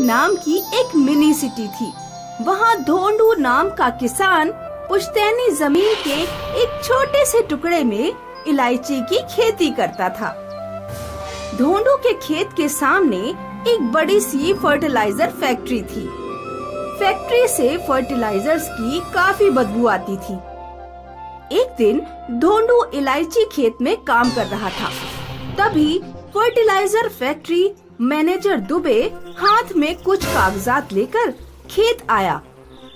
नाम की एक मिनी सिटी थी। वहाँ धोंडू नाम का किसान पुश्तैनी जमीन के एक छोटे से टुकड़े में इलायची की खेती करता था। धोंडू के खेत के सामने एक बड़ी सी फर्टिलाइजर फैक्ट्री थी। फैक्ट्री से फर्टिलाइजर्स की काफी बदबू आती थी। एक दिन धोंडू इलायची खेत में काम कर रहा था। तभी फर्टिलाइजर फैक्ट्री मैनेजर दुबे हाथ में कुछ कागजात लेकर खेत आया।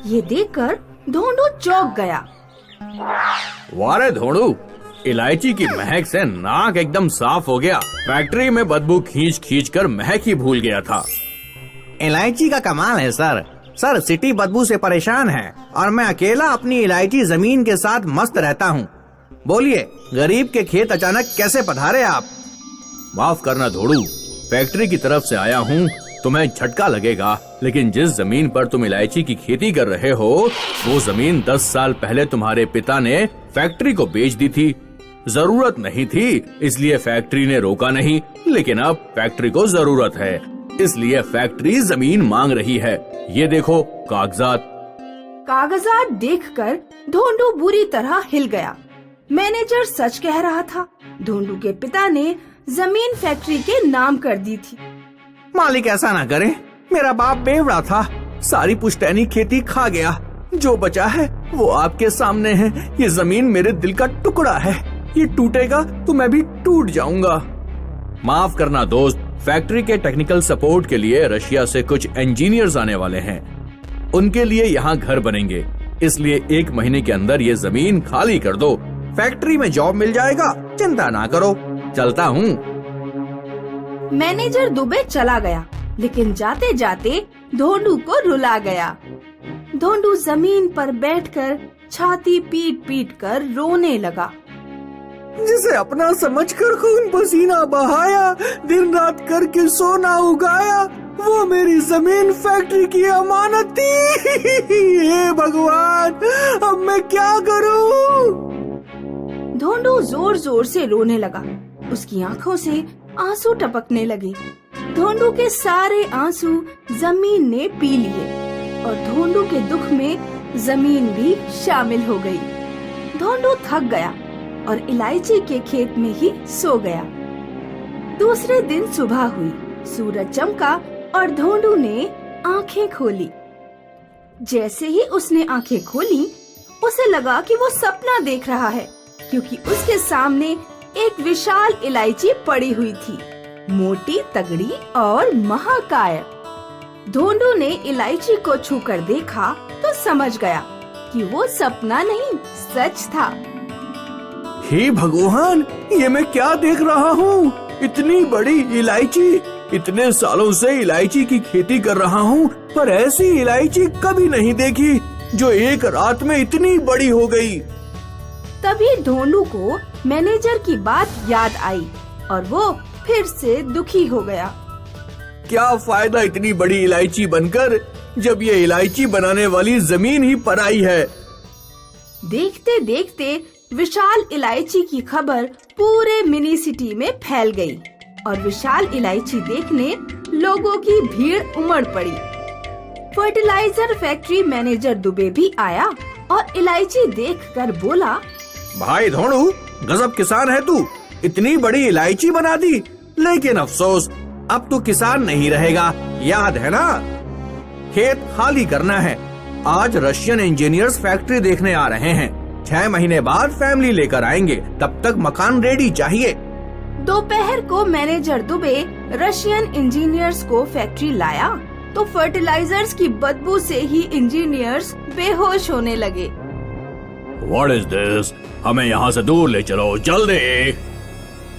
ये देखकर धोंडू चौंक गया। वारे धोंडू, इलायची की महक से नाक एकदम साफ हो गया। फैक्ट्री में बदबू खींच खींच कर महक ही भूल गया था। इलायची का कमाल है सर। सिटी बदबू से परेशान है और मैं अकेला अपनी इलायची जमीन के साथ मस्त रहता हूँ। बोलिए, गरीब के खेत अचानक कैसे पधारे आप? माफ करना धोंडू, फैक्ट्री की तरफ से आया हूँ, तुम्हें झटका लगेगा, लेकिन जिस जमीन पर तुम इलायची की खेती कर रहे हो वो जमीन 10 साल पहले तुम्हारे पिता ने फैक्ट्री को बेच दी थी। जरूरत नहीं थी इसलिए फैक्ट्री ने रोका नहीं, लेकिन अब फैक्ट्री को जरूरत है इसलिए फैक्ट्री जमीन मांग रही है। ये देखो कागजात देखकर धोंडू बुरी तरह हिल गया। मैनेजर सच कह रहा था। धोंडू के पिता ने जमीन फैक्ट्री के नाम कर दी थी। मालिक ऐसा ना करे, मेरा बाप बेवड़ा था, सारी पुश्तैनी खेती खा गया। जो बचा है वो आपके सामने है। ये जमीन मेरे दिल का टुकड़ा है, ये टूटेगा तो मैं भी टूट जाऊंगा। माफ करना दोस्त, फैक्ट्री के टेक्निकल सपोर्ट के लिए रशिया से कुछ इंजीनियर्स आने वाले हैं। उनके लिए यहाँ घर बनेंगे, इसलिए 1 महीने के अंदर ये जमीन खाली कर दो। फैक्ट्री में जॉब मिल जाएगा, चिंता ना करो, चलता हूँ। मैनेजर दुबे चला गया, लेकिन जाते जाते धोंडू को रुला गया। धोंडू जमीन पर बैठकर छाती पीट पीट कर रोने लगा। जिसे अपना समझकर खून पसीना बहाया, दिन रात करके सोना उगाया, वो मेरी जमीन फैक्ट्री की अमानत थी। हे भगवान, अब मैं क्या करूं? धोंडू जोर जोर से रोने लगा। उसकी आंखों से आंसू टपकने लगे। धोंडू के सारे आंसू जमीन ने पी लिए और धोंडू के दुख में जमीन भी शामिल हो गई। धोंडू थक गया और इलायची के खेत में ही सो गया। दूसरे दिन सुबह हुई, सूरज चमका और धोंडू ने आंखें खोली। जैसे ही उसने आंखें खोली, उसे लगा कि वो सपना देख रहा है, क्योंकि उसके सामने एक विशाल इलायची पड़ी हुई थी, मोटी, तगड़ी और महाकाय। धोंडू ने इलायची को छूकर देखा तो समझ गया कि वो सपना नहीं, सच था। हे भगवान, ये मैं क्या देख रहा हूँ? इतनी बड़ी इलायची! इतने सालों से इलायची की खेती कर रहा हूँ, पर ऐसी इलायची कभी नहीं देखी जो एक रात में इतनी बड़ी हो गई। तभी धोंडू को मैनेजर की बात याद आई और वो फिर से दुखी हो गया। क्या फायदा इतनी बड़ी इलायची बनकर, जब ये इलायची बनाने वाली जमीन ही पराई है। देखते देखते विशाल इलायची की खबर पूरे मिनी सिटी में फैल गई और विशाल इलायची देखने लोगों की भीड़ उमड़ पड़ी। फर्टिलाइजर फैक्ट्री मैनेजर दुबे भी आया और इलायची देखकर बोला, भाई धोंडू, गजब किसान है तू, इतनी बड़ी इलायची बना दी। लेकिन अफसोस, अब तू किसान नहीं रहेगा, याद है ना? खेत खाली करना है। आज रशियन इंजीनियर्स फैक्ट्री देखने आ रहे हैं। 6 महीने बाद फैमिली लेकर आएंगे, तब तक मकान रेडी चाहिए। दोपहर को मैनेजर दुबे रशियन इंजीनियर्स को फैक्ट्री लाया तो फर्टिलाइजर्स की बदबू से ही इंजीनियर्स बेहोश होने लगे। What is this? हमें यहाँ से दूर ले चलो, जल्दी।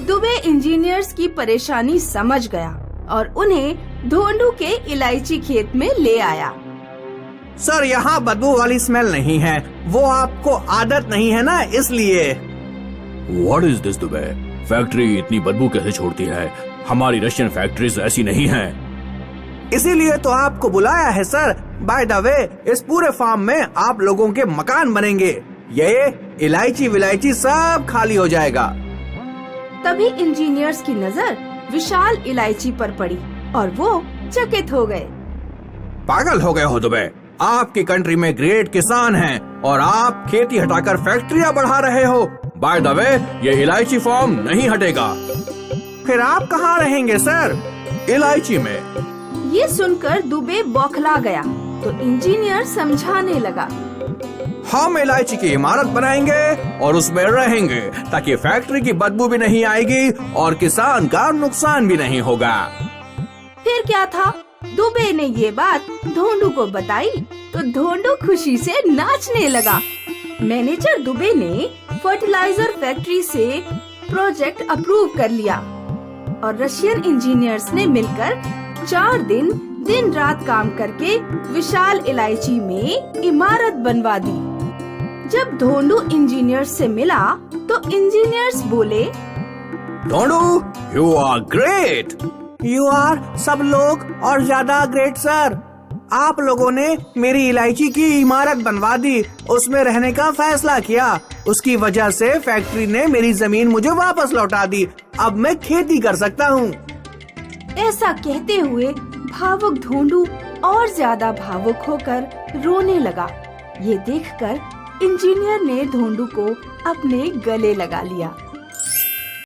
दुबे इंजीनियर्स की परेशानी समझ गया और उन्हें धोंडू के इलायची खेत में ले आया। सर, यहाँ बदबू वाली स्मेल नहीं है, वो आपको आदत नहीं है ना, इसलिए। What is this Dubey? Factory इतनी बदबू कैसे छोड़ती है? हमारी रशियन फैक्ट्रीज ऐसी नहीं है। इसीलिए तो आपको बुलाया है सर। बाय द वे, इस पूरे फार्म में आप लोगों के मकान बनेंगे। ये इलायची विलायची सब खाली हो जाएगा। तभी इंजीनियर्स की नजर विशाल इलायची पर पड़ी और वो चकित हो गए। पागल हो गए हो दुबे। आपकी कंट्री में ग्रेट किसान हैं और आप खेती हटाकर फैक्ट्रियां बढ़ा रहे हो। बाय द वे, ये इलायची फार्म नहीं हटेगा। फिर आप कहाँ रहेंगे सर? इलायची में। ये सुनकर दुबे बौखला गया तो इंजीनियर समझाने लगा। हम इलायची की इमारत बनाएंगे और उसमें रहेंगे ताकि फैक्ट्री की बदबू भी नहीं आएगी और किसान का नुकसान भी नहीं होगा। फिर क्या था, दुबे ने ये बात धोंडू को बताई तो धोंडू खुशी से नाचने लगा। मैनेजर दुबे ने फर्टिलाइजर फैक्ट्री से प्रोजेक्ट अप्रूव कर लिया और रशियन इंजीनियर्स ने मिलकर 4 दिन रात काम करके विशाल इलायची में इमारत बनवा दी। जब धोंडू इंजीनियर्स से मिला तो इंजीनियर्स बोले, Dhondu, you are great. You are सब लोग और ज्यादा ग्रेट सर। आप लोगों ने मेरी इलायची की इमारत बनवा दी, उसमें रहने का फैसला किया। उसकी वजह से फैक्ट्री ने मेरी जमीन मुझे वापस लौटा दी। अब मैं खेती कर सकता हूँ। ऐसा कहते हुए भावुक धोंडू और ज्यादा भावुक होकर रोने लगा। ये देखकर इंजीनियर ने धोंडू को अपने गले लगा लिया।